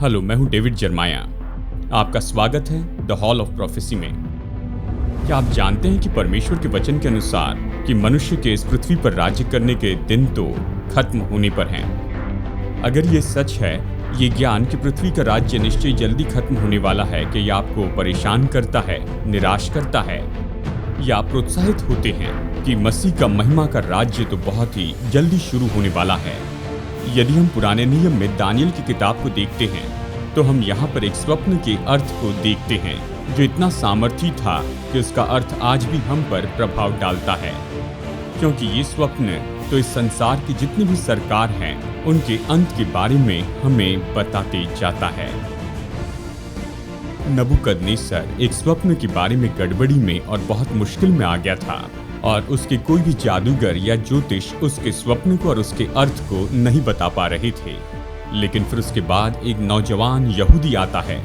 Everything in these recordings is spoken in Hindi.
हेलो, मैं हूं डेविड जर्माया। आपका स्वागत है द हॉल ऑफ प्रोफेसी में। क्या आप जानते हैं कि परमेश्वर के वचन के अनुसार कि मनुष्य के इस पृथ्वी पर राज्य करने के दिन तो खत्म होने पर हैं। अगर ये सच है, ये ज्ञान कि पृथ्वी का राज्य निश्चय जल्दी खत्म होने वाला है, कि यह आपको परेशान करता है, निराश करता है, या आप प्रोत्साहित होते हैं कि मसीह का महिमा का राज्य तो बहुत ही जल्दी शुरू होने वाला है। यदि हम पुराने नियम में दानियल की किताब को देखते हैं तो हम यहाँ पर एक स्वप्न के अर्थ को देखते हैं जो इतना सामर्थी था कि उसका अर्थ आज भी हम पर प्रभाव डालता है, क्योंकि ये स्वप्न तो इस संसार की जितनी भी सरकार हैं उनके अंत के बारे में हमें बताते जाता है। नबूकदनेस्सर एक स्वप्न के बारे में गड़बड़ी में और बहुत मुश्किल में आ गया था, और उसके कोई भी जादूगर या ज्योतिष उसके स्वप्न को और उसके अर्थ को नहीं बता पा रहे थे। लेकिन फिर उसके बाद एक नौजवान यहूदी आता है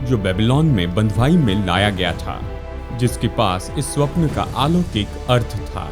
जो बेबीलोन में बंधुआई में लाया गया था, जिसके पास इस स्वप्न का अलौकिक अर्थ था।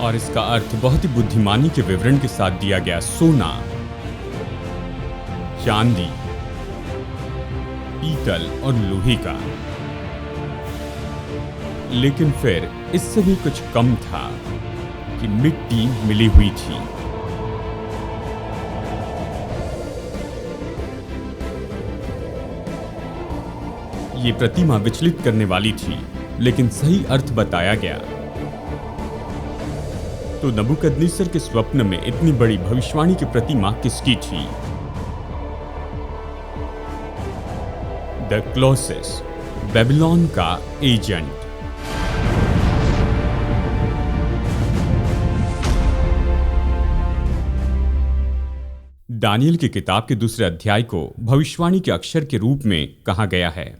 और इसका अर्थ बहुत ही बुद्धिमानी के विवरण के साथ दिया गया। सोना, चांदी, पीतल और लोहे का। लेकिन फिर इससे भी कुछ कम था कि मिट्टी मिली हुई थी। ये प्रतिमा विचलित करने वाली थी, लेकिन सही अर्थ बताया गया। तो नबूकदनेस्सर के स्वप्न में इतनी बड़ी भविष्यवाणी की प्रतिमा किसकी थी? द क्लोसिस, बेबीलोन का एजेंट। दानियल की किताब के दूसरे अध्याय को भविष्यवाणी के अक्षर के रूप में कहा गया है।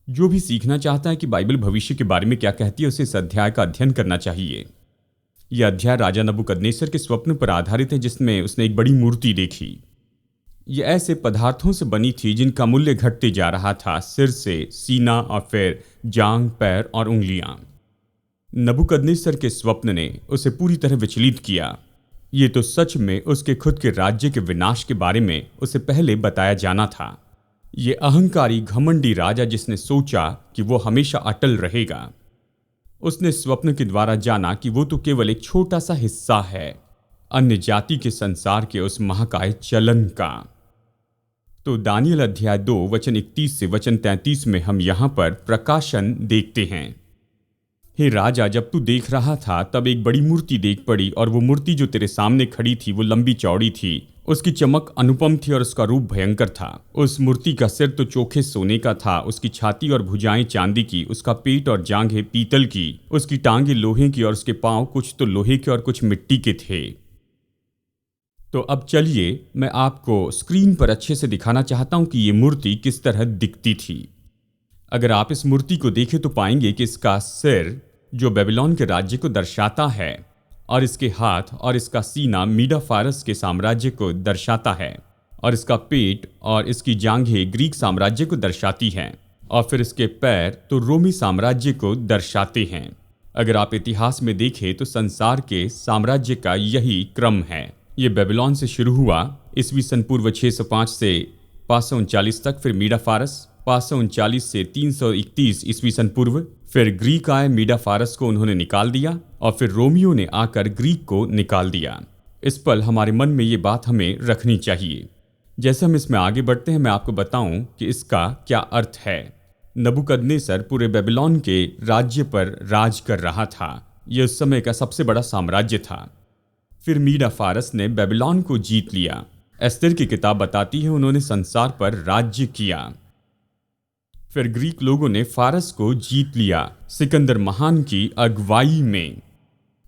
जो भी सीखना चाहता है कि बाइबल भविष्य के बारे में क्या कहती है, उसे इस अध्याय का अध्ययन करना चाहिए। यह अध्याय राजा नबूकदनेस्सर के स्वप्न पर आधारित है, जिसमें उसने एक बड़ी मूर्ति देखी। यह ऐसे पदार्थों से बनी थी जिनका मूल्य घटते जा रहा था, सिर से सीना और फिर जांग, पैर और उंगलियां। नबूकदनेस्सर के स्वप्न ने उसे पूरी तरह विचलित किया। ये तो सच में उसके खुद के राज्य के विनाश के बारे में उसे पहले बताया जाना था। ये अहंकारी घमंडी राजा जिसने सोचा कि वो हमेशा अटल रहेगा, उसने स्वप्न के द्वारा जाना कि वो तो केवल एक छोटा सा हिस्सा है अन्य जाति के संसार के उस महाकाय चलन का। तो दानियल अध्याय 2 वचन 31 से वचन 33 में हम यहाँ पर प्रकाशन देखते हैं। हे राजा, जब तू देख रहा था तब एक बड़ी मूर्ति देख पड़ी, और वो मूर्ति जो तेरे सामने खड़ी थी वो लंबी चौड़ी थी, उसकी चमक अनुपम थी और उसका रूप भयंकर था। उस मूर्ति का सिर तो चोखे सोने का था, उसकी छाती और भुजाएं चांदी की, उसका पेट और जांघें पीतल की, उसकी टांगें लोहे की और उसके पांव कुछ तो लोहे के और कुछ मिट्टी के थे। तो अब चलिए मैं आपको स्क्रीन पर अच्छे से दिखाना चाहता हूं कि ये मूर्ति किस तरह दिखती थी। अगर आप इस मूर्ति को देखें तो पाएंगे कि इसका सिर जो बेबीलोन के राज्य को दर्शाता है, और इसके हाथ और इसका सीना मीडा फारस के साम्राज्य को दर्शाता है, और इसका पेट और इसकी जांघें ग्रीक साम्राज्य को दर्शाती हैं, और फिर इसके पैर तो रोमी साम्राज्य को दर्शाते हैं। अगर आप इतिहास में देखें तो संसार के साम्राज्य का यही क्रम है। ये बेबीलोन से शुरू हुआ ईस्वी सन पूर्व 605 से 539 तक, फिर मीडा फारस 539 से 331 ईस्वी सन पूर्व, फिर ग्रीक आए, मीडा फारस को उन्होंने निकाल दिया और फिर रोमियो ने आकर ग्रीक को निकाल दिया। इस पल हमारे मन में ये बात हमें रखनी चाहिए। जैसे हम इसमें आगे बढ़ते हैं, मैं आपको बताऊं कि इसका क्या अर्थ है। नबूकदनेस्सर पूरे बेबीलोन के राज्य पर राज कर रहा था। यह उस समय का सबसे बड़ा साम्राज्य था। फिर मीडा फारस ने बेबीलोन को जीत लिया। एस्तेर की किताब बताती है उन्होंने संसार पर राज्य किया। फिर ग्रीक लोगों ने फारस को जीत लिया सिकंदर महान की अगुवाई में।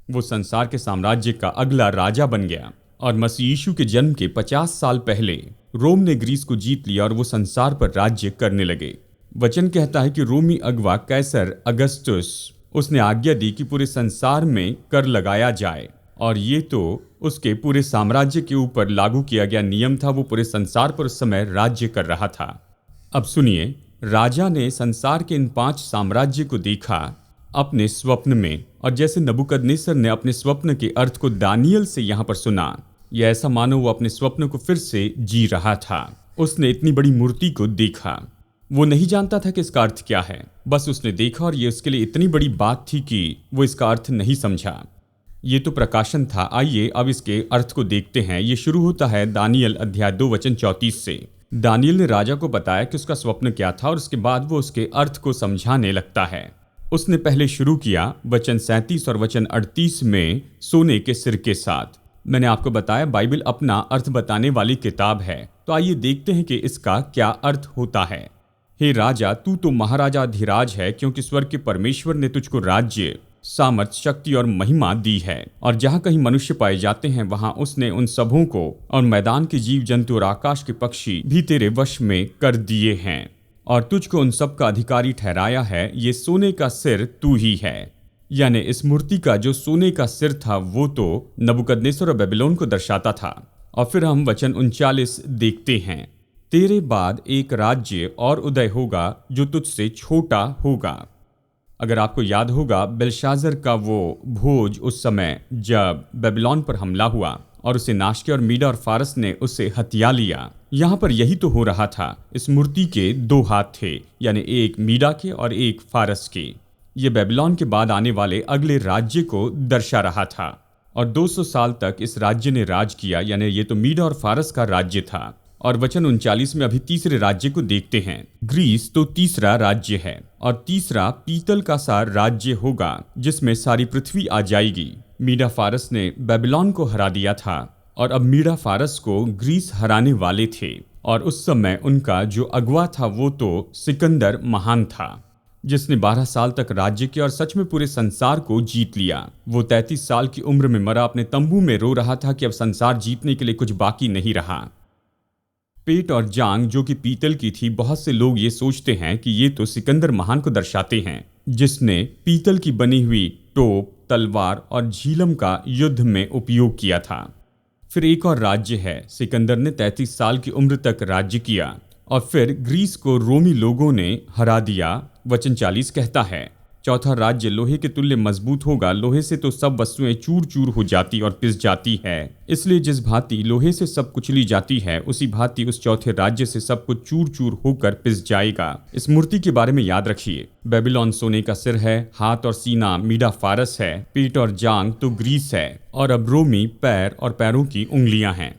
वो संसार के साम्राज्य का अगला राजा बन गया और मसीह यीशु के जन्म के 50 साल पहले रोम ने ग्रीस को जीत लिया और वो संसार पर राज्य करने लगे। वचन कहता है कि रोमी अगवा कैसर अगस्तुस, उसने आज्ञा दी कि पूरे संसार में कर लगाया जाए और ये तो उसके पूरे साम्राज्य के ऊपर लागू किया गया नियम था। वो पूरे संसार पर उस समय राज्य कर रहा था। अब सुनिए, राजा ने संसार के इन 5 साम्राज्य को देखा अपने स्वप्न में, और जैसे नबूकदनेस्सर ने अपने स्वप्न के अर्थ को दानियल से यहाँ पर सुना, यह ऐसा मानो वो अपने स्वप्न को फिर से जी रहा था। उसने इतनी बड़ी मूर्ति को देखा। वो नहीं जानता था कि इसका अर्थ क्या है, बस उसने देखा और ये उसके लिए इतनी बड़ी बात थी कि वो इसका अर्थ नहीं समझा। ये तो प्रकाशन था। आइए अब इसके अर्थ को देखते हैं। ये शुरू होता है दानियल अध्याय 2 वचन 34 से। दानियल ने राजा को बताया कि उसका स्वप्न क्या था और उसके बाद वो उसके अर्थ को समझाने लगता है। उसने पहले शुरू किया वचन 37 और वचन 38 में सोने के सिर के साथ। मैंने आपको बताया बाइबल अपना अर्थ बताने वाली किताब है, तो आइए देखते हैं कि इसका क्या अर्थ होता है। हे राजा, तू तो महाराजाधिराज है, क्योंकि स्वर्ग के परमेश्वर ने तुझको राज्य, सामर्थ, शक्ति और महिमा दी है। और जहाँ कहीं मनुष्य पाए जाते हैं वहां उसने उन सबों को और मैदान के जीव जंतु और आकाश के पक्षी भी तेरे वश में कर दिए हैं, और तुझको उन सब का अधिकारी ठहराया है। ये सोने का सिर तू ही है। यानी इस मूर्ति का जो सोने का सिर था वो तो नबूकदनेस्सर और बेबीलोन को दर्शाता था। और फिर हम वचन 39 देखते हैं। तेरे बाद एक राज्य और उदय होगा जो तुझसे छोटा होगा। अगर आपको याद होगा, बेलशाजर का वो भोज उस समय जब बेबीलोन पर हमला हुआ और उसे नाश किया और मीडा और फारस ने उसे हथिया लिया। यहाँ पर यही तो हो रहा था। इस मूर्ति के 2 हाथ थे, यानी एक मीडा के और एक फारस के। ये बेबीलोन के बाद आने वाले अगले राज्य को दर्शा रहा था और 200 साल तक इस राज्य ने राज किया। यानी ये तो मीडा और फारस का राज्य था। और वचन 39 में अभी तीसरे राज्य को देखते हैं। ग्रीस तो तीसरा राज्य है और तीसरा पीतल का सा राज्य होगा जिसमें सारी पृथ्वी आ जाएगी। मीडा फारस ने बेबीलोन को हरा दिया था और अब मीडा फारस को ग्रीस हराने वाले थे। और उस समय उनका जो अगवा था वो तो सिकंदर महान था, जिसने 12 साल तक राज्य किया और सच में पूरे संसार को जीत लिया। वो 33 साल की उम्र में मरा, अपने तंबू में रो रहा था कि अब संसार जीतने के लिए कुछ बाकी नहीं रहा। पेट और जांग जो कि पीतल की थी, बहुत से लोग ये सोचते हैं कि ये तो सिकंदर महान को दर्शाते हैं, जिसने पीतल की बनी हुई टोप, तलवार और झीलम का युद्ध में उपयोग किया था। फिर एक और राज्य है। सिकंदर ने 33 साल की उम्र तक राज्य किया और फिर ग्रीस को रोमी लोगों ने हरा दिया। वचन 40 कहता है, चौथा राज्य लोहे के तुल्य मजबूत होगा। लोहे से तो सब वस्तुएं चूर चूर हो जाती और पिस जाती है, इसलिए जिस भांति लोहे से सब कुचली जाती है, उसी भांति उस चौथे राज्य से सब कुछ चूर चूर होकर पिस जाएगा। इस मूर्ति के बारे में याद रखिए। बेबीलोन सोने का सिर है, हाथ और सीना मीडा फारस है, पेट और जांग तो ग्रीस है, और अब रोमी पैर और पैरों की उंगलियां हैं।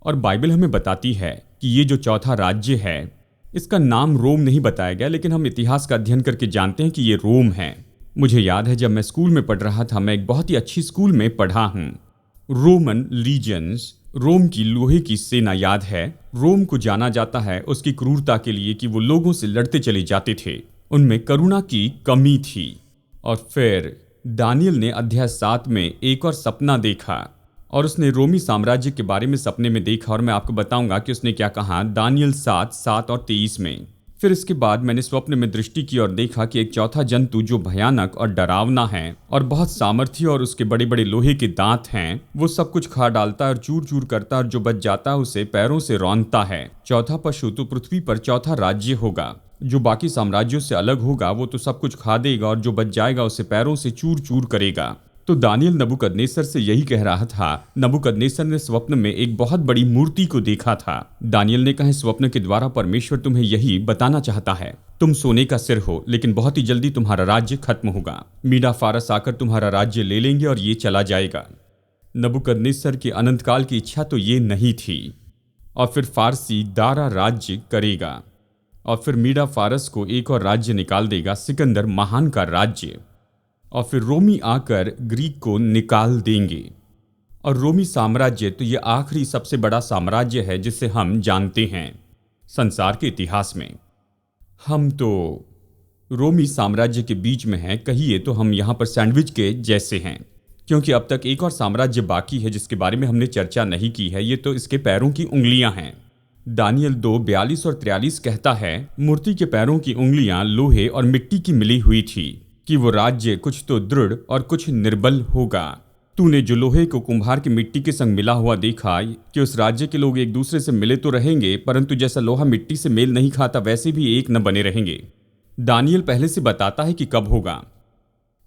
और बाइबल हमें बताती है कि ये जो चौथा राज्य है, इसका नाम रोम नहीं बताया गया, लेकिन हम इतिहास का अध्ययन करके जानते हैं कि ये रोम है। मुझे याद है जब मैं स्कूल में पढ़ रहा था, मैं एक बहुत ही अच्छी स्कूल में पढ़ा हूँ। रोमन लीजियंस, रोम की लोहे की सेना याद है। रोम को जाना जाता है उसकी क्रूरता के लिए कि वो लोगों से लड़ते चले जाते थे, उनमें करुणा की कमी थी। और फिर दानियल ने अध्याय 7 में एक और सपना देखा और उसने रोमी साम्राज्य के बारे में सपने में देखा, और मैं आपको बताऊंगा कि उसने क्या कहा दानियल 7 और 23 में। फिर इसके बाद मैंने स्वप्न में दृष्टि की और देखा कि एक चौथा जंतु जो भयानक और डरावना है और बहुत सामर्थी और उसके बड़े बड़े लोहे के दांत हैं, वो सब कुछ खा डालता है और चूर चूर करता है, और जो बच जाता है उसे पैरों से रौंदता है। चौथा पशु तो पृथ्वी पर चौथा राज्य होगा। जो बाकी साम्राज्यों से अलग होगा वो तो सब कुछ खा देगा और जो बच जाएगा उसे पैरों से चूर चूर करेगा। तो दानियल नबूकदनेस्सर से यही कह रहा था। नबूकदनेस्सर ने स्वप्न में एक बहुत बड़ी मूर्ति को देखा था। दानियल ने कहा, स्वप्न के द्वारा परमेश्वर तुम्हें यही बताना चाहता है, तुम सोने का सिर हो, लेकिन बहुत ही जल्दी तुम्हारा राज्य खत्म होगा। मीडा फारस आकर तुम्हारा राज्य ले लेंगे और ये चला जाएगा। नबूकदनेस्सर की अनंतकाल की इच्छा तो ये नहीं थी। और फिर फारसी दारा राज्य करेगा, और फिर मीडा फारस को एक और राज्य निकाल देगा, सिकंदर महान का राज्य। और फिर रोमी आकर ग्रीक को निकाल देंगे। और रोमी साम्राज्य तो ये आखिरी सबसे बड़ा साम्राज्य है जिसे हम जानते हैं संसार के इतिहास में। हम तो रोमी साम्राज्य के बीच में हैं, कहिए तो हम यहाँ पर सैंडविच के जैसे हैं, क्योंकि अब तक एक और साम्राज्य बाकी है जिसके बारे में हमने चर्चा नहीं की है। ये तो इसके पैरों की उंगलियां हैं। दानियल 2:42 और 43 कहता है, मूर्ति के पैरों की उंगलियां लोहे और मिट्टी की मिली हुई थी कि वो राज्य कुछ तो दृढ़ और कुछ निर्बल होगा। तूने जो लोहे को कुम्हार की मिट्टी के संग मिला हुआ देखा कि उस राज्य के लोग एक दूसरे से मिले तो रहेंगे, परंतु जैसा लोहा मिट्टी से मेल नहीं खाता वैसे भी एक न बने रहेंगे। दानियल पहले से बताता है कि कब होगा,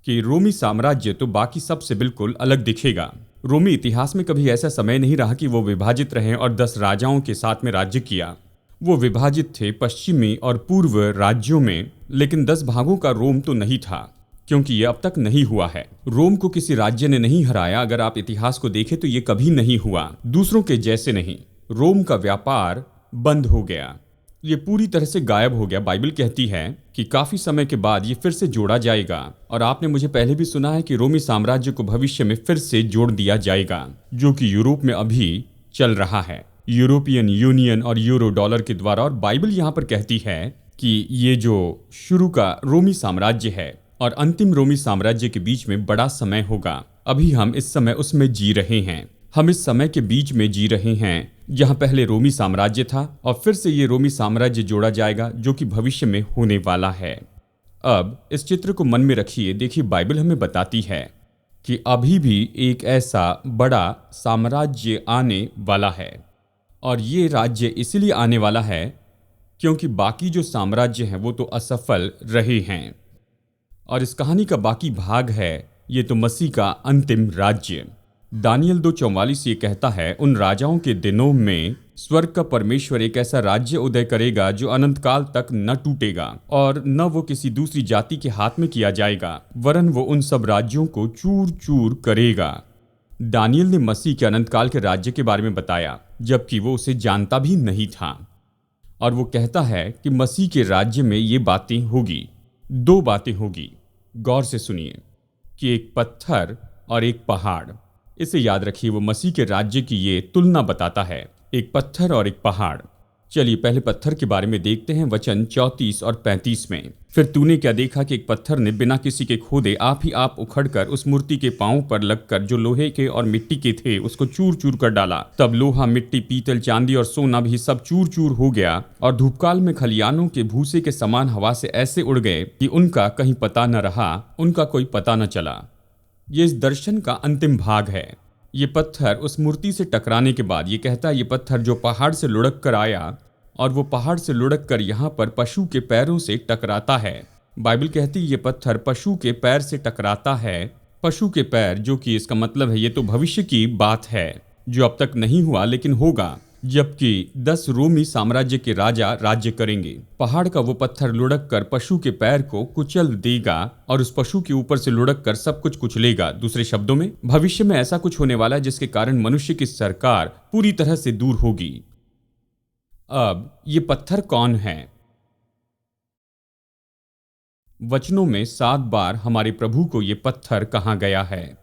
कि रोमी साम्राज्य तो बाकी सब से बिल्कुल अलग दिखेगा। रोमी इतिहास में कभी ऐसा समय नहीं रहा कि वो विभाजित रहे और 10 राजाओं के साथ में राज्य किया। वो विभाजित थे पश्चिमी और पूर्व राज्यों में, लेकिन 10 भागों का रोम तो नहीं था, क्योंकि ये अब तक नहीं हुआ है। रोम को किसी राज्य ने नहीं हराया। अगर आप इतिहास को देखें तो ये कभी नहीं हुआ, दूसरों के जैसे नहीं। रोम का व्यापार बंद हो गया, ये पूरी तरह से गायब हो गया। बाइबल कहती है कि काफी समय के बाद ये फिर से जोड़ा जाएगा। और आपने मुझे पहले भी सुना है कि रोमी साम्राज्य को भविष्य में फिर से जोड़ दिया जाएगा, जो कि यूरोप में अभी चल रहा है, यूरोपियन यूनियन और यूरो डॉलर के द्वारा। और बाइबल यहाँ पर कहती है कि ये जो शुरू का रोमी साम्राज्य है और अंतिम रोमी साम्राज्य के बीच में बड़ा समय होगा। अभी हम इस समय उसमें जी रहे हैं। हम इस समय के बीच में जी रहे हैं जहां पहले रोमी साम्राज्य था और फिर से ये रोमी साम्राज्य जोड़ा जाएगा, जो कि भविष्य में होने वाला है। अब इस चित्र को मन में रखिए। देखिए, बाइबल हमें बताती है कि अभी भी एक ऐसा बड़ा साम्राज्य आने वाला है, और ये राज्य इसलिए आने वाला है क्योंकि बाकी जो साम्राज्य हैं वो तो असफल रहे हैं। और इस कहानी का बाकी भाग है ये तो मसीह का अंतिम राज्य। दानियल 2:44 ये कहता है, उन राजाओं के दिनों में स्वर्ग का परमेश्वर एक ऐसा राज्य उदय करेगा जो अनंत काल तक न टूटेगा और न वो किसी दूसरी जाति के हाथ में किया जाएगा, वरन वो उन सब राज्यों को चूर चूर करेगा। दानियल ने मसीह के अनंत काल के राज्य के बारे में बताया, जबकि वो उसे जानता भी नहीं था। और वो कहता है कि मसीह के राज्य में ये बातें होगी। 2 बातें होगी, गौर से सुनिए, कि एक पत्थर और एक पहाड़। इसे याद रखिए, वो मसीह के राज्य की ये तुलना बताता है, एक पत्थर और एक पहाड़। चलिए पहले पत्थर के बारे में देखते हैं, वचन 34 और 35 में। फिर तूने क्या देखा कि एक पत्थर ने बिना किसी के खोदे आप ही आप उखड़कर उस मूर्ति के पांव पर लगकर, जो लोहे के और मिट्टी के थे, उसको चूर चूर कर डाला। तब लोहा, मिट्टी, पीतल, चांदी और सोना भी सब चूर चूर हो गया, और धूपकाल में खलियानों के भूसे के समान हवा से ऐसे उड़ गए कि उनका कहीं पता न रहा, उनका कोई पता न चला। ये इस दर्शन का अंतिम भाग है। ये पत्थर उस मूर्ति से टकराने के बाद, ये कहता है ये पत्थर जो पहाड़ से लुढ़क कर आया और वो पहाड़ से लुढ़क कर यहाँ पर पशु के पैरों से टकराता है। बाइबल कहती है ये पत्थर पशु के पैर से टकराता है। पशु के पैर, जो कि इसका मतलब है ये तो भविष्य की बात है, जो अब तक नहीं हुआ लेकिन होगा, जबकि 10 रोमी साम्राज्य के राजा राज्य करेंगे। पहाड़ का वो पत्थर लुढ़क कर पशु के पैर को कुचल देगा और उस पशु के ऊपर से लुढ़क कर सब कुछ कुचलेगा। दूसरे शब्दों में, भविष्य में ऐसा कुछ होने वाला है जिसके कारण मनुष्य की सरकार पूरी तरह से दूर होगी। अब ये पत्थर कौन है? वचनों में 7 बार हमारे प्रभु को ये पत्थर कहा गया है।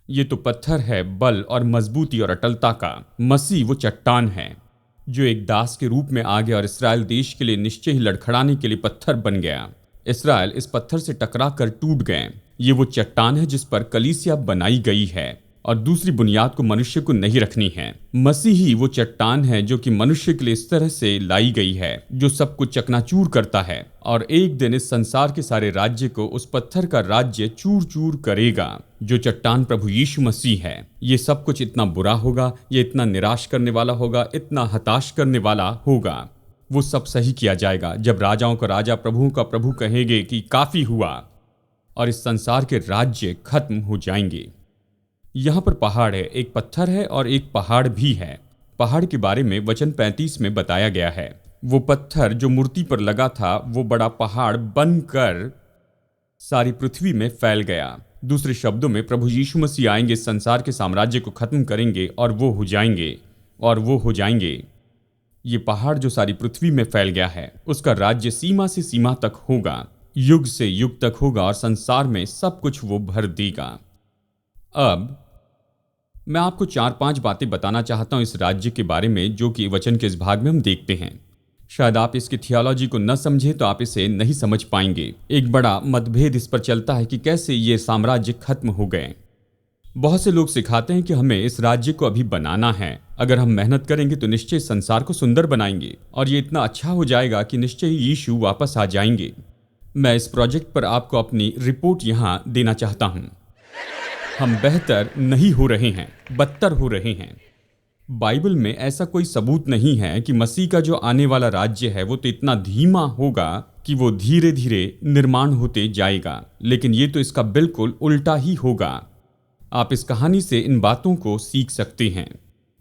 ये तो पत्थर है बल और मजबूती और अटलता का। मसीह वो चट्टान है जो एक दास के रूप में आ गया और इसराइल देश के लिए निश्चय ही लड़खड़ाने के लिए पत्थर बन गया। इसराइल इस पत्थर से टकरा कर टूट गए। ये वो चट्टान है जिस पर कलीसिया बनाई गई है और दूसरी बुनियाद को मनुष्य को नहीं रखनी है। मसीह ही वो चट्टान है जो कि मनुष्य के लिए इस तरह से लाई गई है, जो सब कुछ चकनाचूर करता है, और एक दिन इस संसार के सारे राज्य को उस पत्थर का राज्य चूर चूर करेगा, जो चट्टान प्रभु यीशु मसीह है। ये सब कुछ इतना बुरा होगा, ये इतना निराश करने वाला होगा, इतना हताश करने वाला होगा। वो सब सही किया जाएगा जब राजाओं का राजा, प्रभुओं का प्रभु कहेंगे कि काफी हुआ। और इस संसार के राज्य खत्म हो जाएंगे। यहाँ पर पहाड़ है, एक पत्थर है और एक पहाड़ भी है। पहाड़ के बारे में वचन 35 में बताया गया है। वो पत्थर जो मूर्ति पर लगा था वो बड़ा पहाड़ बनकर सारी पृथ्वी में फैल गया। दूसरे शब्दों में प्रभु यीशु मसीह आएंगे, संसार के साम्राज्य को खत्म करेंगे और वो हो जाएंगे। ये पहाड़ जो सारी पृथ्वी में फैल गया है उसका राज्य सीमा से सीमा तक होगा, युग से युग तक होगा और संसार में सब कुछ वो भर देगा। अब मैं आपको 4-5 बातें बताना चाहता हूं इस राज्य के बारे में जो कि वचन के इस भाग में हम देखते हैं। शायद आप इसकी थियोलॉजी को न समझे तो आप इसे नहीं समझ पाएंगे। एक बड़ा मतभेद इस पर चलता है कि कैसे ये साम्राज्य खत्म हो गए। बहुत से लोग सिखाते हैं कि हमें इस राज्य को अभी बनाना है, अगर हम मेहनत करेंगे तो निश्चय संसार को सुंदर बनाएंगे और ये इतना अच्छा हो जाएगा कि निश्चय ही यीशु वापस आ जाएंगे। मैं इस प्रोजेक्ट पर आपको अपनी रिपोर्ट यहाँ देना चाहता हूँ। हम बेहतर नहीं हो रहे हैं, बदतर हो रहे हैं। बाइबल में ऐसा कोई सबूत नहीं है कि मसीह का जो आने वाला राज्य है वो तो इतना धीमा होगा कि वो धीरे धीरे निर्माण होते जाएगा, लेकिन ये तो इसका बिल्कुल उल्टा ही होगा। आप इस कहानी से इन बातों को सीख सकते हैं।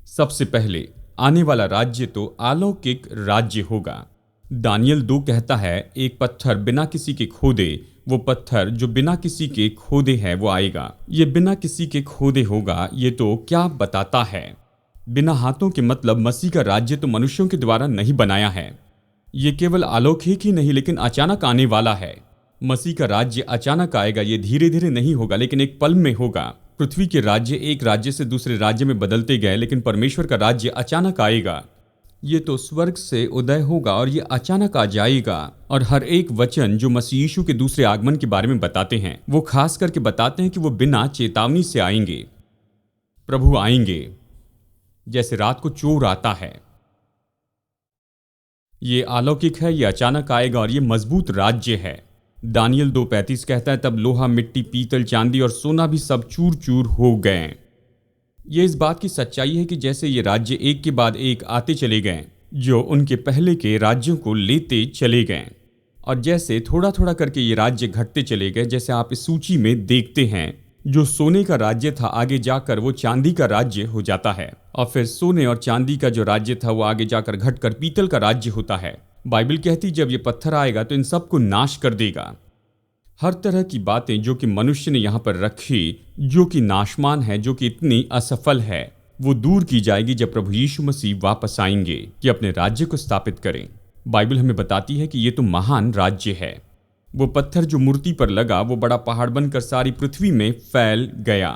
सबसे पहले आने वाला राज्य तो अलौकिक राज्य होगा। दानियल 2 कहता है एक पत्थर बिना किसी के खोदे, वो पत्थर जो बिना किसी के खोदे है वो आएगा। ये बिना किसी के खोदे होगा, ये तो क्या बताता है? बिना हाथों के मतलब मसीह का राज्य तो मनुष्यों के द्वारा नहीं बनाया है। ये केवल अलौकिक ही नहीं लेकिन अचानक आने वाला है। मसीह का राज्य अचानक आएगा, ये धीरे धीरे नहीं होगा लेकिन एक पल में होगा। पृथ्वी के राज्य एक राज्य से दूसरे राज्य में बदलते गए, लेकिन परमेश्वर का राज्य अचानक आएगा। ये तो स्वर्ग से उदय होगा और ये अचानक आ जाएगा। और हर एक वचन जो मसीह यीशु के दूसरे आगमन के बारे में बताते हैं वो खास करके बताते हैं कि वो बिना चेतावनी से आएंगे। प्रभु आएंगे जैसे रात को चोर आता है। ये अलौकिक है, ये अचानक आएगा और ये मजबूत राज्य है। दानियल 2:35 कहता है तब लोहा, मिट्टी, पीतल, चांदी और सोना भी सब चूर चूर हो गए। ये इस बात की सच्चाई है कि जैसे ये राज्य एक के बाद एक आते चले गए जो उनके पहले के राज्यों को लेते चले गए, और जैसे थोड़ा थोड़ा करके ये राज्य घटते चले गए। जैसे आप इस सूची में देखते हैं, जो सोने का राज्य था आगे जाकर वो चांदी का राज्य हो जाता है, और फिर सोने और चांदी का जो राज्य था वो आगे जाकर घटकर पीतल का राज्य होता है। बाइबल कहती जब ये पत्थर आएगा तो इन सबको नाश कर देगा। हर तरह की बातें जो कि मनुष्य ने यहाँ पर रखी, जो कि नाशमान है, जो कि इतनी असफल है, वो दूर की जाएगी जब प्रभु यीशु मसीह वापस आएंगे कि अपने राज्य को स्थापित करें। बाइबल हमें बताती है कि ये तो महान राज्य है। वो पत्थर जो मूर्ति पर लगा वो बड़ा पहाड़ बनकर सारी पृथ्वी में फैल गया।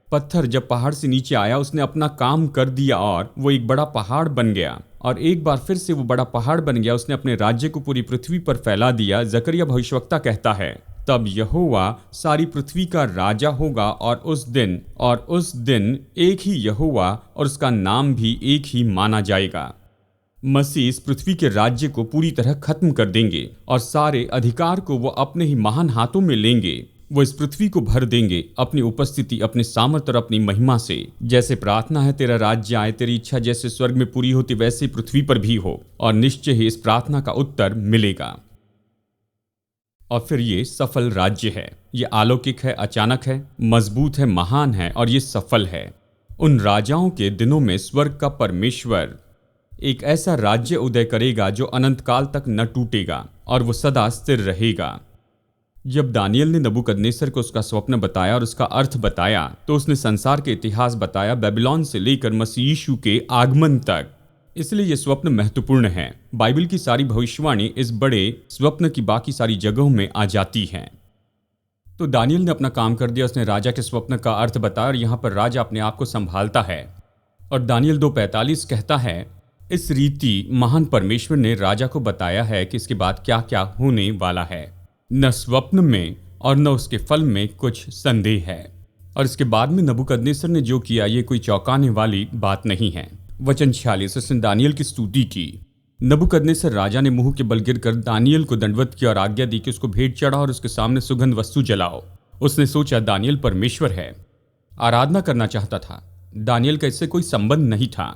पत्थर जब पहाड़ से नीचे आया उसने अपना काम कर दिया और वो एक बड़ा पहाड़ बन गया, और एक बार फिर से वो बड़ा पहाड़ बन गया। उसने अपने राज्य को पूरी पृथ्वी पर फैला दिया। जकरिया भविष्यवक्ता कहता है तब यहोवा सारी पृथ्वी का राजा होगा, और उस दिन एक ही यहोवा और उसका नाम भी एक ही माना जाएगा। मसीह इस पृथ्वी के राज्य को पूरी तरह खत्म कर देंगे और सारे अधिकार को वो अपने ही महान हाथों में लेंगे। वो इस पृथ्वी को भर देंगे अपनी उपस्थिति, अपने सामर्थ्य और अपनी महिमा से। जैसे प्रार्थना है तेरा राज्य आए, तेरी इच्छा जैसे स्वर्ग में पूरी होती वैसे पृथ्वी पर भी हो, और निश्चय ही इस प्रार्थना का उत्तर मिलेगा। और फिर ये सफल राज्य है। ये अलौकिक है, अचानक है, मजबूत है, महान है और ये सफल है। उन राजाओं के दिनों में स्वर्ग का परमेश्वर एक ऐसा राज्य उदय करेगा जो अनंत काल तक न टूटेगा और वो सदा स्थिर रहेगा। जब दानियल ने नबूकदनेस्सर को उसका स्वप्न बताया और उसका अर्थ बताया तो उसने संसार के इतिहास बताया, बेबीलोन से लेकर मसीह यीशु के आगमन तक। इसलिए यह स्वप्न महत्वपूर्ण है। बाइबल की सारी भविष्यवाणी इस बड़े स्वप्न की बाकी सारी जगहों में आ जाती है। तो दानियल ने अपना काम कर दिया, उसने राजा के स्वप्न का अर्थ बताया और यहाँ पर राजा अपने आप को संभालता है। और दानियल 2:45 कहता है इस रीति महान परमेश्वर ने राजा को बताया है कि इसके बाद क्या क्या होने वाला है। न स्वप्न में और न उसके फल में कुछ संदेह है। और इसके बाद में नबूकदनेस्सर ने जो किया ये कोई चौंकाने वाली बात नहीं है। वचन 46, उसने दानियल की स्तुति की। नबूकदनेस्सर राजा ने मुंह के बल गिरकर दानियल को दंडवत किया और आज्ञा दी कि उसको भेंट चढ़ाओ और उसके सामने सुगंध वस्तु जलाओ। उसने सोचा दानियल परमेश्वर है, आराधना करना चाहता था। दानियल का इससे कोई संबंध नहीं था।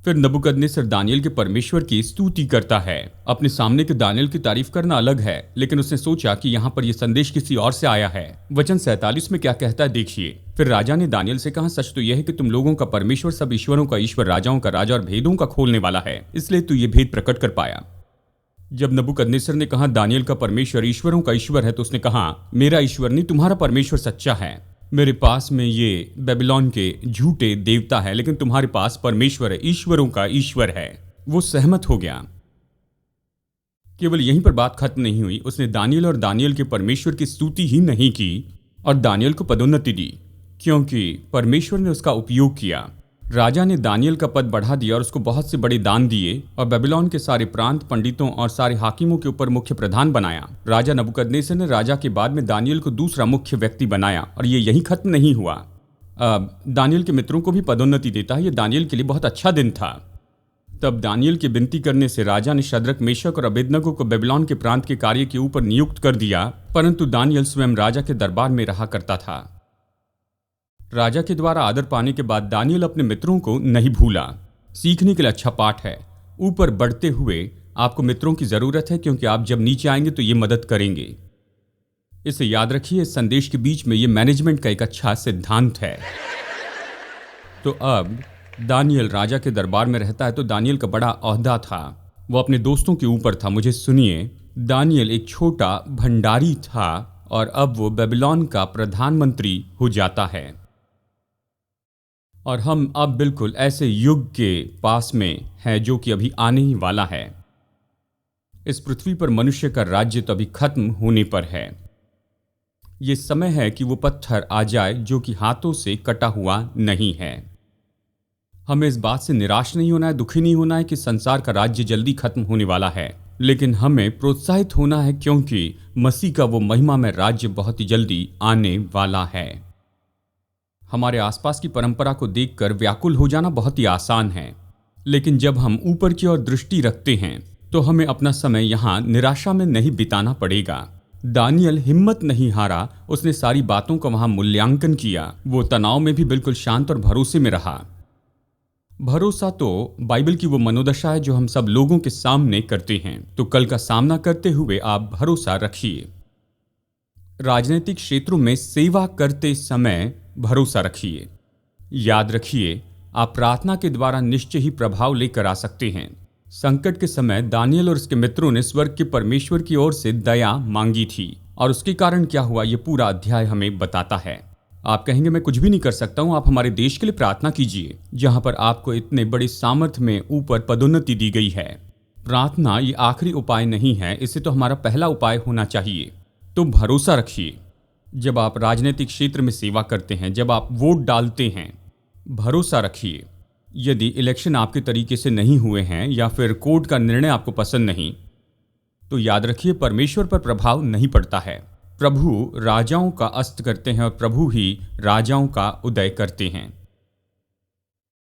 फिर नबूकदनेस्सर दानियल के परमेश्वर की स्तुति करता है। अपने सामने के दानियल की तारीफ करना अलग है, लेकिन उसने सोचा कि यहाँ पर यह संदेश किसी और से आया है। वचन 47 में क्या कहता है देखिए। फिर राजा ने दानियल से कहा, सच तो यह है कि तुम लोगों का परमेश्वर सब ईश्वरों का ईश्वर, राजाओं का राजा और भेदों का खोलने वाला है, इसलिए तू ये भेद प्रकट कर पाया। जब नबूकदनेस्सर ने कहा दानियल का परमेश्वर ईश्वरों का ईश्वर है, तो उसने कहा, मेरा ईश्वर नहीं, तुम्हारा परमेश्वर सच्चा है। मेरे पास में ये बेबीलोन के झूठे देवता है, लेकिन तुम्हारे पास परमेश्वर है, ईश्वरों का ईश्वर है। वो सहमत हो गया। केवल यहीं पर बात खत्म नहीं हुई। उसने दानियल और दानियल के परमेश्वर की स्तुति ही नहीं की और दानियल को पदोन्नति दी, क्योंकि परमेश्वर ने उसका उपयोग किया। राजा ने दानियल का पद बढ़ा दिया और उसको बहुत से बड़े दान दिए और बेबीलोन के सारे प्रांत, पंडितों और सारे हाकिमों के ऊपर मुख्य प्रधान बनाया। राजा नबूकदनेस्सर ने राजा के बाद में दानियल को दूसरा मुख्य व्यक्ति बनाया और ये यहीं खत्म नहीं हुआ। अब दानियल के मित्रों को भी पदोन्नति देता है। ये दानियल के लिए बहुत अच्छा दिन था। तब दानियल की विनती करने से राजा ने शद्रक, मेशक और अबेदनगो को बेबीलोन के प्रांत के कार्य के ऊपर नियुक्त कर दिया, परंतु दानियल स्वयं राजा के दरबार में रहा करता था। राजा के द्वारा आदर पाने के बाद दानियल अपने मित्रों को नहीं भूला। सीखने के लिए अच्छा पाठ है। ऊपर बढ़ते हुए आपको मित्रों की जरूरत है, क्योंकि आप जब नीचे आएंगे तो ये मदद करेंगे। इसे याद रखिए। इस संदेश के बीच में ये मैनेजमेंट का एक अच्छा सिद्धांत है। तो अब दानियल राजा के दरबार में रहता है, तो दानियल का बड़ा ओहदा था, वो अपने दोस्तों के ऊपर था। मुझे सुनिए, दानियल एक छोटा भंडारी था और अब वो बेबीलोन का प्रधानमंत्री हो जाता है। और हम अब बिल्कुल ऐसे युग के पास में हैं जो कि अभी आने ही वाला है। इस पृथ्वी पर मनुष्य का राज्य तो अभी खत्म होने पर है। ये समय है कि वो पत्थर आ जाए जो कि हाथों से कटा हुआ नहीं है। हमें इस बात से निराश नहीं होना है, दुखी नहीं होना है कि संसार का राज्य जल्दी खत्म होने वाला है, लेकिन हमें प्रोत्साहित होना है, क्योंकि मसीह का वो महिमा में राज्य बहुत ही जल्दी आने वाला है। हमारे आसपास की परंपरा को देखकर व्याकुल हो जाना बहुत ही आसान है, लेकिन जब हम ऊपर की ओर दृष्टि रखते हैं तो हमें अपना समय यहाँ निराशा में नहीं बिताना पड़ेगा। दानियल हिम्मत नहीं हारा, उसने सारी बातों का वहां मूल्यांकन किया। वो तनाव में भी बिल्कुल शांत और भरोसे में रहा। भरोसा तो बाइबल की वो मनोदशा है जो हम सब लोगों के सामने करते हैं। तो कल का सामना करते हुए आप भरोसा रखिए। राजनीतिक क्षेत्रों में सेवा करते समय भरोसा रखिए। याद रखिए, आप प्रार्थना के द्वारा निश्चय ही प्रभाव लेकर आ सकते हैं। संकट के समय दानियल और उसके मित्रों ने स्वर्ग के परमेश्वर की ओर से दया मांगी थी, और उसके कारण क्या हुआ ये पूरा अध्याय हमें बताता है। आप कहेंगे मैं कुछ भी नहीं कर सकता हूं। आप हमारे देश के लिए प्रार्थना कीजिए, जहां पर आपको इतने बड़े सामर्थ्य में ऊपर पदोन्नति दी गई है। प्रार्थना ये आखिरी उपाय नहीं है, इसे तो हमारा पहला उपाय होना चाहिए। तो भरोसा रखिए। जब आप राजनीतिक क्षेत्र में सेवा करते हैं, जब आप वोट डालते हैं, भरोसा रखिए। यदि इलेक्शन आपके तरीके से नहीं हुए हैं या फिर कोर्ट का निर्णय आपको पसंद नहीं, तो याद रखिए परमेश्वर पर प्रभाव नहीं पड़ता है। प्रभु राजाओं का अस्त करते हैं और प्रभु ही राजाओं का उदय करते हैं।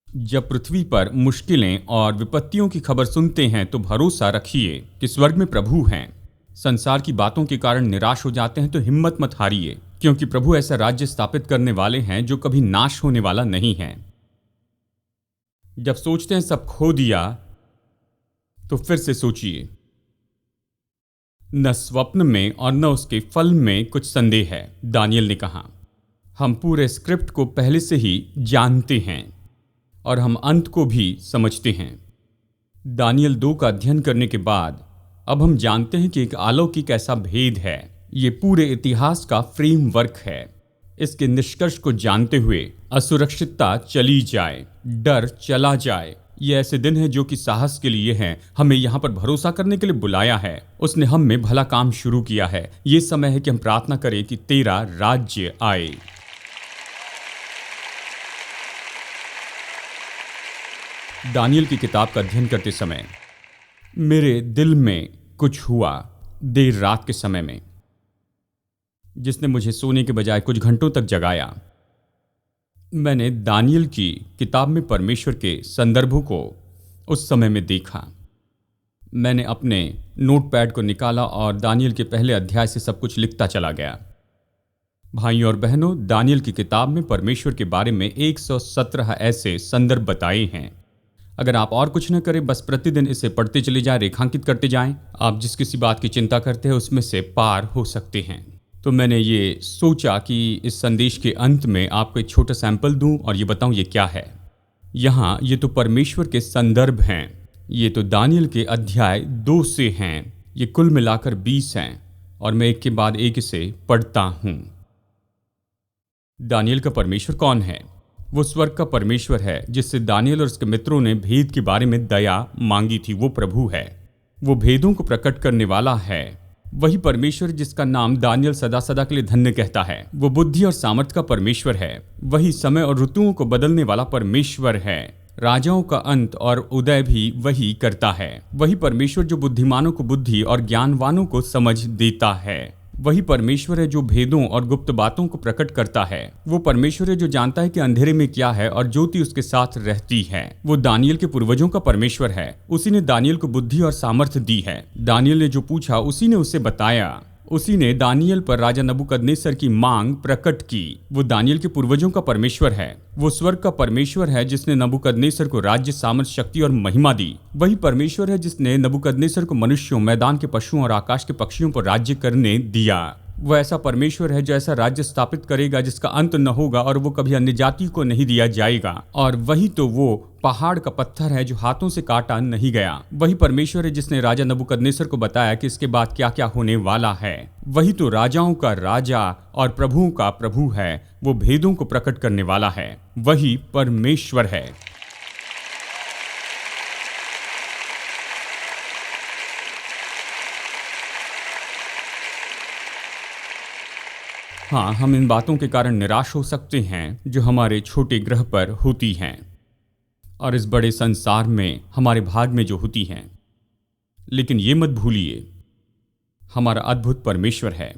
जब पृथ्वी पर मुश्किलें और विपत्तियों की खबर सुनते हैं तो भरोसा रखिए कि स्वर्ग में प्रभु हैं। संसार की बातों के कारण निराश हो जाते हैं तो हिम्मत मत हारिए, क्योंकि प्रभु ऐसा राज्य स्थापित करने वाले हैं जो कभी नाश होने वाला नहीं है। जब सोचते हैं सब खो दिया, तो फिर से सोचिए। न स्वप्न में और न उसके फल में कुछ संदेह है। दानियल ने कहा, हम पूरे स्क्रिप्ट को पहले से ही जानते हैं और हम अंत को भी समझते हैं। दानियल 2 का अध्ययन करने के बाद अब हम जानते हैं कि एक अलौकिक ऐसा भेद है। ये पूरे इतिहास का फ्रेमवर्क है। इसके निष्कर्ष को जानते हुए असुरक्षितता चली जाए, डर चला जाए। ये ऐसे दिन हैं जो कि साहस के लिए हैं। हमें यहाँ पर भरोसा करने के लिए बुलाया है। उसने हम में भला काम शुरू किया है। ये समय है कि हम प्रार्थना करें कि तेरा राज्य आए। दानियल की किताब का अध्ययन करते समय मेरे दिल में कुछ हुआ देर रात के समय में, जिसने मुझे सोने के बजाय कुछ घंटों तक जगाया। मैंने दानियल की किताब में परमेश्वर के संदर्भों को उस समय में देखा। मैंने अपने नोटपैड को निकाला और दानियल के पहले अध्याय से सब कुछ लिखता चला गया। भाइयों और बहनों, दानियल की किताब में परमेश्वर के बारे में 117 ऐसे संदर्भ बताए हैं। अगर आप और कुछ न करें, बस प्रतिदिन इसे पढ़ते चले जाएं, रेखांकित करते जाएं, आप जिस किसी बात की चिंता करते हैं उसमें से पार हो सकते हैं। तो मैंने ये सोचा कि इस संदेश के अंत में आपको एक छोटा सैंपल दूं और ये बताऊं ये क्या है। यहाँ ये तो परमेश्वर के संदर्भ हैं। ये तो दानियल के अध्याय 2 से हैं। ये कुल मिलाकर 20 हैं और मैं एक के बाद एक इसे पढ़ता हूं। दानियल का परमेश्वर कौन है? वो स्वर्ग का परमेश्वर है जिससे दानियल और उसके मित्रों ने भेद के बारे में दया मांगी थी। वो प्रभु है, वो भेदों को प्रकट करने वाला है। वही परमेश्वर जिसका नाम दानियल सदा सदा के लिए धन्य कहता है। वो बुद्धि और सामर्थ का परमेश्वर है। वही समय और ऋतुओं को बदलने वाला परमेश्वर है। राजाओं का अंत और उदय भी वही करता है। वही परमेश्वर जो बुद्धिमानों को बुद्धि और ज्ञानवानों को समझ देता है। वही परमेश्वर है जो भेदों और गुप्त बातों को प्रकट करता है। वो परमेश्वर है जो जानता है कि अंधेरे में क्या है और ज्योति उसके साथ रहती है। वो दानियल के पूर्वजों का परमेश्वर है। उसी ने दानियल को बुद्धि और सामर्थ्य दी है। दानियल ने जो पूछा उसी ने उसे बताया। उसी ने दानियल पर राजा नबूकदनेस्सर की मांग प्रकट की। वो दानियल के पूर्वजों का परमेश्वर है। वो स्वर्ग का परमेश्वर है जिसने नबूकदनेस्सर को राज्य, सामर्थ, शक्ति और महिमा दी। वही परमेश्वर है जिसने नबूकदनेस्सर को मनुष्यों, मैदान के पशुओं और आकाश के पक्षियों पर राज्य करने दिया। वो ऐसा परमेश्वर है जो ऐसा राज्य स्थापित करेगा जिसका अंत न होगा और वो कभी अन्य जाति को नहीं दिया जाएगा। और वही तो वो पहाड़ का पत्थर है जो हाथों से काटा नहीं गया। वही परमेश्वर है जिसने राजा नबूकदनेस्सर को बताया कि इसके बाद क्या क्या होने वाला है। वही तो राजाओं का राजा और प्रभुओं का प्रभु है। वो भेदों को प्रकट करने वाला है। वही परमेश्वर है। हाँ, हम इन बातों के कारण निराश हो सकते हैं जो हमारे छोटे ग्रह पर होती हैं और इस बड़े संसार में हमारे भाग में जो होती हैं। लेकिन ये मत भूलिए, हमारा अद्भुत परमेश्वर है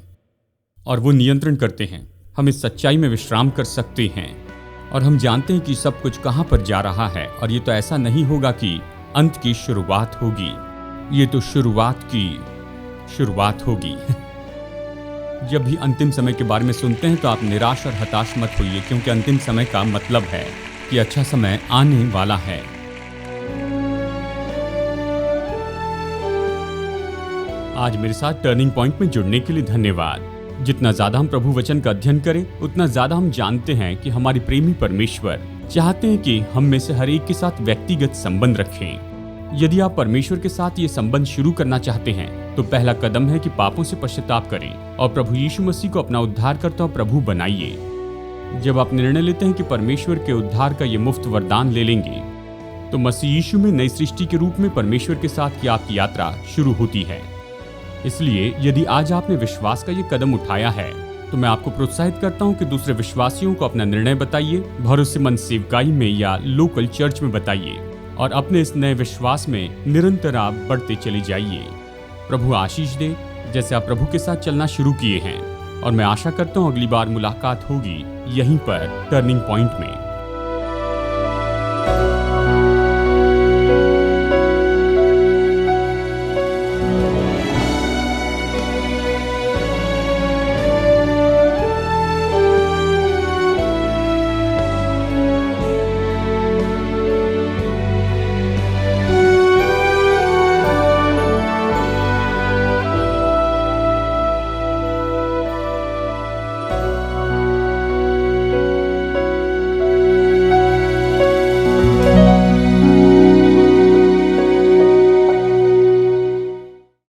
और वो नियंत्रण करते हैं। हम इस सच्चाई में विश्राम कर सकते हैं और हम जानते हैं कि सब कुछ कहाँ पर जा रहा है। और ये तो ऐसा नहीं होगा कि अंत की शुरुआत होगी, ये तो शुरुआत की शुरुआत होगी। जब भी अंतिम समय के बारे में सुनते हैं तो आप निराश और हताश मत होइए, क्योंकि अंतिम समय का मतलब है कि अच्छा समय आने वाला है। आज मेरे साथ टर्निंग पॉइंट में जुड़ने के लिए धन्यवाद। जितना ज्यादा हम प्रभु वचन का अध्ययन करें उतना ज्यादा हम जानते हैं कि हमारे प्रेमी परमेश्वर चाहते हैं कि हम में से हर एक के साथ व्यक्तिगत संबंध रखें। यदि आप परमेश्वर के साथ ये संबंध शुरू करना चाहते हैं तो पहला कदम है कि पापों से पश्चाताप करें और प्रभु यीशु मसीह को अपना उद्धारकर्ता और प्रभु बनाइए। जब आप निर्णय लेते हैं कि परमेश्वर के उद्धार का ये मुफ्त वरदान ले लेंगे तो मसीह यीशु में नई सृष्टि के रूप में परमेश्वर के साथ की आपकी यात्रा शुरू होती है। इसलिए यदि आज आपने विश्वास का ये कदम उठाया है तो मैं आपको प्रोत्साहित करता हूँ कि दूसरे विश्वासियों को अपना निर्णय बताइए, भरोसेमंद सेवकाई में या लोकल चर्च में बताइए और अपने इस नए विश्वास में निरंतर आप बढ़ते चले जाइए। प्रभु आशीष दे जैसे आप प्रभु के साथ चलना शुरू किए हैं। और मैं आशा करता हूँ अगली बार मुलाकात होगी यहीं पर टर्निंग पॉइंट में।